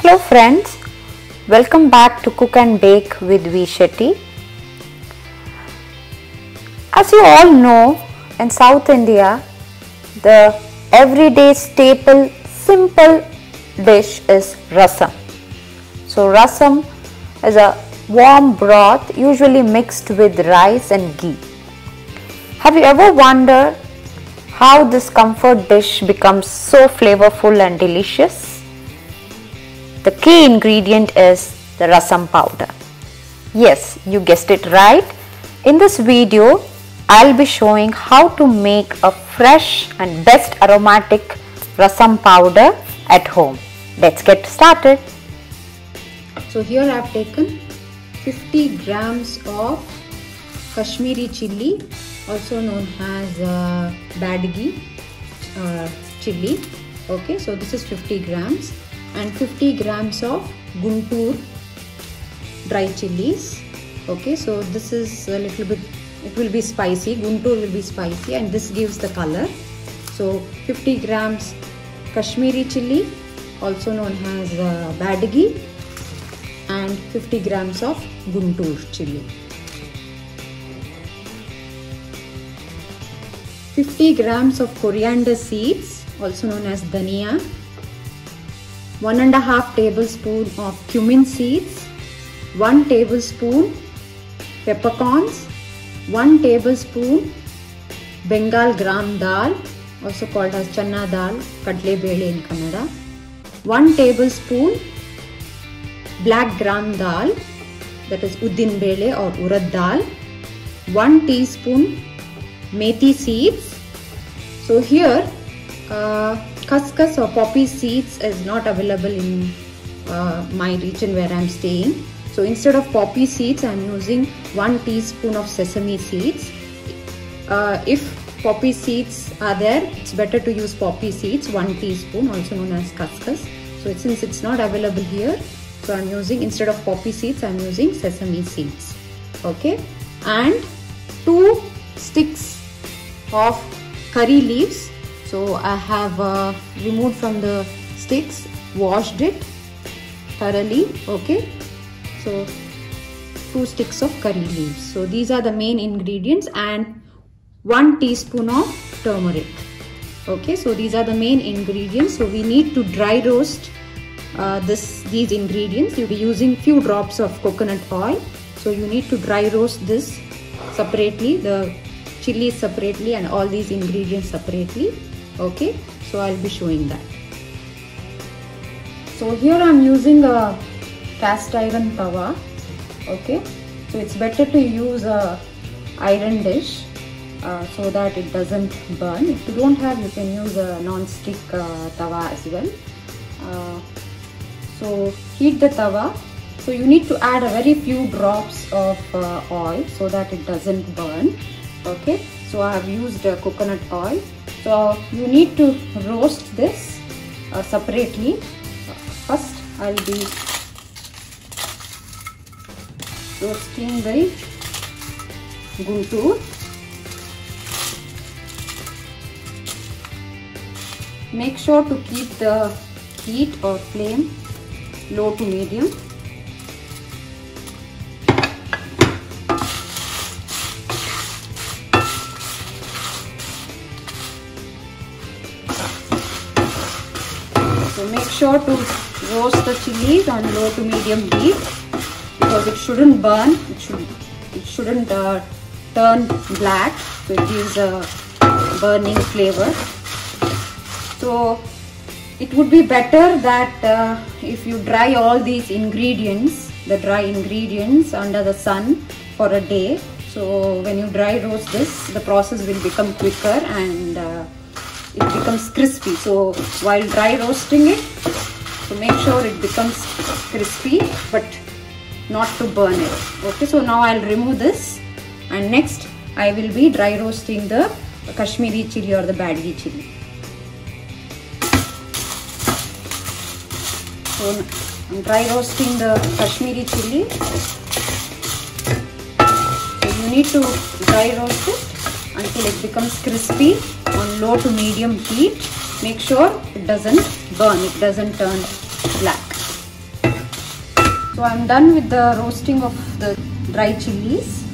Hello friends, welcome back to Cook and Bake with V. Shetty. As you all know, in South India, the everyday staple simple dish is rasam. So rasam is a warm broth usually mixed with rice and ghee. Have you ever wondered how this comfort dish becomes so flavorful and delicious? The key ingredient is the rasam powder. Yes, you guessed it right. In this video, I'll be showing how to make a fresh and best aromatic rasam powder at home. Let's get started. So here I have taken 50 grams of Kashmiri chili, also known as Byadagi chili. Okay, so this is 50 grams. And 50 grams of Guntur dry chilies. Okay, so this is a little bit, it will be spicy. Guntur will be spicy and this gives the color. So 50 grams Kashmiri chili, also known as Byadagi, and 50 grams of Guntur chili. 50 grams of coriander seeds, also known as dhania. 1.5 tablespoon of cumin seeds, 1 tablespoon peppercorns, 1 tablespoon Bengal gram dal, also called as Channa dal, kadle bele in Kannada, 1 tablespoon black gram dal, that is uddin bele or urad dal, 1 teaspoon methi seeds. So here khus-khus or poppy seeds is not available in my region where I am staying. So instead of poppy seeds, I am using 1 teaspoon of sesame seeds. If poppy seeds are there, it's better to use poppy seeds, 1 teaspoon, also known as khus-khus. So since it's not available here, so I'm using, instead of poppy seeds, I'm using sesame seeds. Okay, and 2 sticks of curry leaves. So I have removed from the sticks, washed it thoroughly. Okay, so 2 sticks of curry leaves. So these are the main ingredients, and 1 teaspoon of turmeric. Okay, so these are the main ingredients. So we need to dry roast these ingredients. You'll be using few drops of coconut oil. So you need to dry roast this separately, the chilies separately and all these ingredients separately. Okay, so I'll be showing that. So here I'm using a cast iron tawa. Okay, so it's better to use a iron dish so that it doesn't burn. If you don't have, you can use a non-stick tawa as well. So heat the tawa. So you need to add a very few drops of oil so that it doesn't burn. Okay, so I have used coconut oil. So you need to roast this separately. First I'll be roasting the Guntur. Make sure to keep the heat or flame low to medium. So make sure to roast the chilies on low to medium heat because it shouldn't burn. It shouldn't turn black. So it gives a burning flavor. So it would be better that if you dry all these ingredients, the dry ingredients under the sun for a day. So when you dry roast this, the process will become quicker and it becomes crispy. So while dry roasting it, so make sure it becomes crispy but not to burn it. Okay, so now I'll remove this, and next I will be dry roasting the Kashmiri chili or the Byadagi chili. So I'm dry roasting the Kashmiri chili. So you need to dry roast it until it becomes crispy on low to medium heat. Make sure it doesn't burn, it doesn't turn black. So I'm done with the roasting of the dry chilies.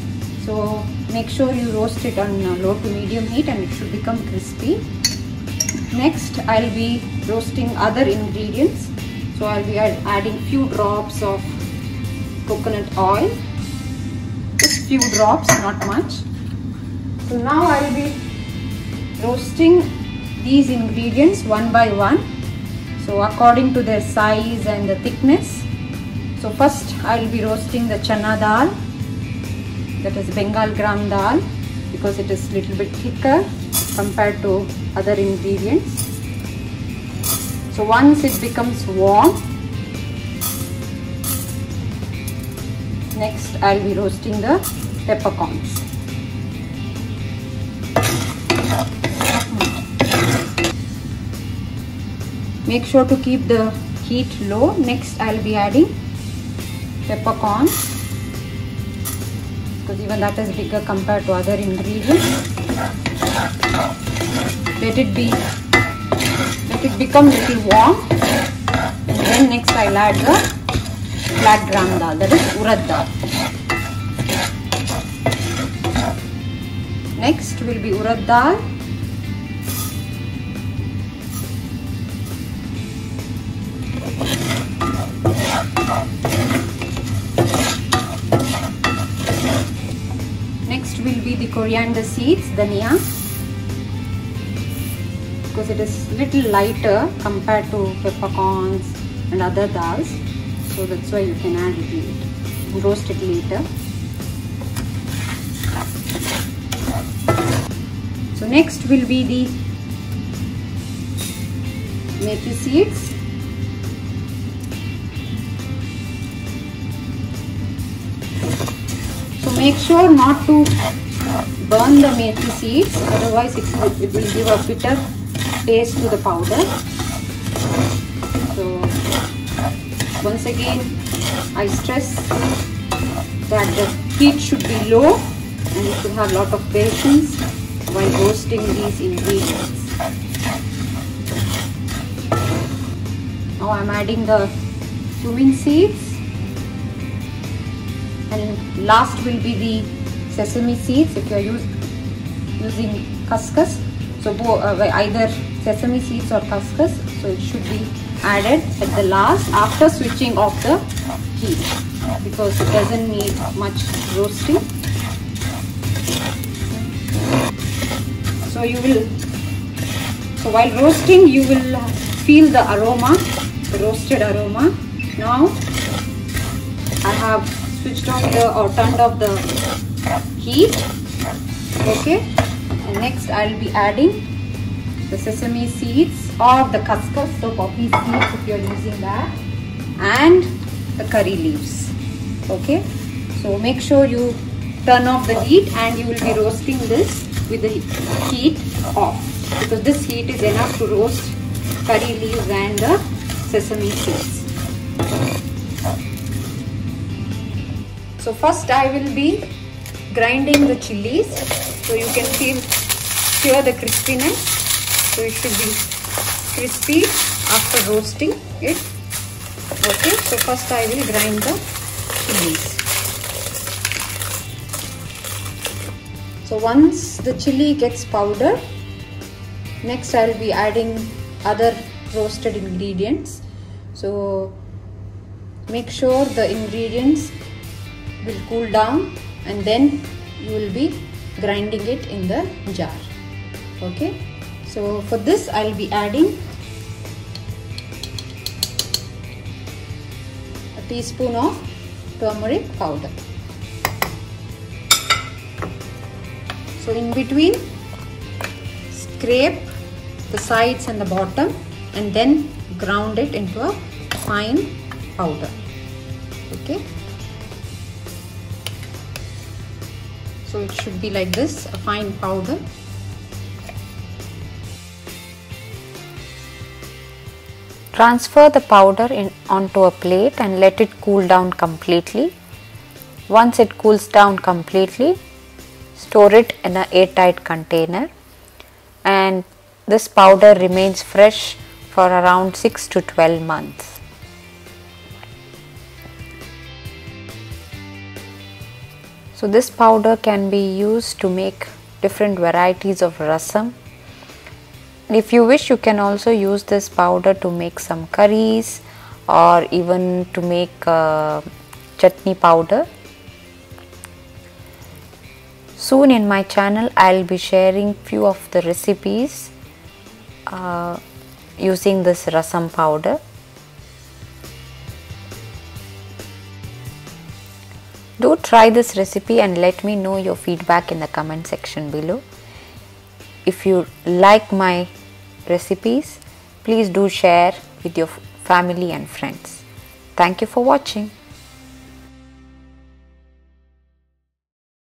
So make sure you roast it on low to medium heat and it should become crispy. Next I'll be roasting other ingredients. So I'll be adding few drops of coconut oil. Just few drops, not much. So now I'll be roasting these ingredients one by one. So according to their size and the thickness. So first I'll be roasting the Channa dal, that is Bengal gram dal, because it is little bit thicker compared to other ingredients. So once it becomes warm, next I'll be roasting the peppercorns. Make sure to keep the heat low. Next I'll be adding peppercorns, because even that is bigger compared to other ingredients. Let it become little warm, and then next I'll add the black gram dal, that is urad dal. Next will be urad dal. Next will be the coriander seeds, dhania, because it is little lighter compared to peppercorns and other dals, so that's why you can add it, roast it later. So next will be the methi seeds. So make sure not to burn the methi seeds, otherwise it will give a bitter taste to the powder. So once again I stress that the heat should be low and you should have lot of patience while roasting these ingredients. Now I'm adding the cumin seeds, and last will be the sesame seeds if you are using khus-khus. So either sesame seeds or khus-khus, so it should be added at the last after switching off the heat, because it doesn't need much roasting. So while roasting you will feel the aroma, the roasted aroma. Now I have switched off or turned off the heat. Okay, and next I'll be adding the sesame seeds or the khus-khus, so poppy seeds if you are using that, and the curry leaves. Okay, so make sure you turn off the heat and you will be roasting this with the heat off, because this heat is enough to roast curry leaves and the sesame seeds. So first I will be grinding the chilies, so you can hear the crispiness. So it should be crispy after roasting it. Okay, so first I will grind the chilies. So once the chili gets powder, next I will be adding other roasted ingredients. So make sure the ingredients will cool down and then you will be grinding it in the jar. Okay, so for this I will be adding a teaspoon of turmeric powder. So in between, scrape the sides and the bottom and then ground it into a fine powder. Okay, so it should be like this, a fine powder. Transfer the powder onto a plate and let it cool down completely. Once it cools down completely, store it in an airtight container, and this powder remains fresh for around 6 to 12 months. So this powder can be used to make different varieties of rasam. If you wish, you can also use this powder to make some curries or even to make chutney powder. Soon in my channel I'll be sharing few of the recipes using this rasam powder. Do try this recipe and let me know your feedback in the comment section below. If you like my recipes, please do share with your family and friends. Thank you for watching.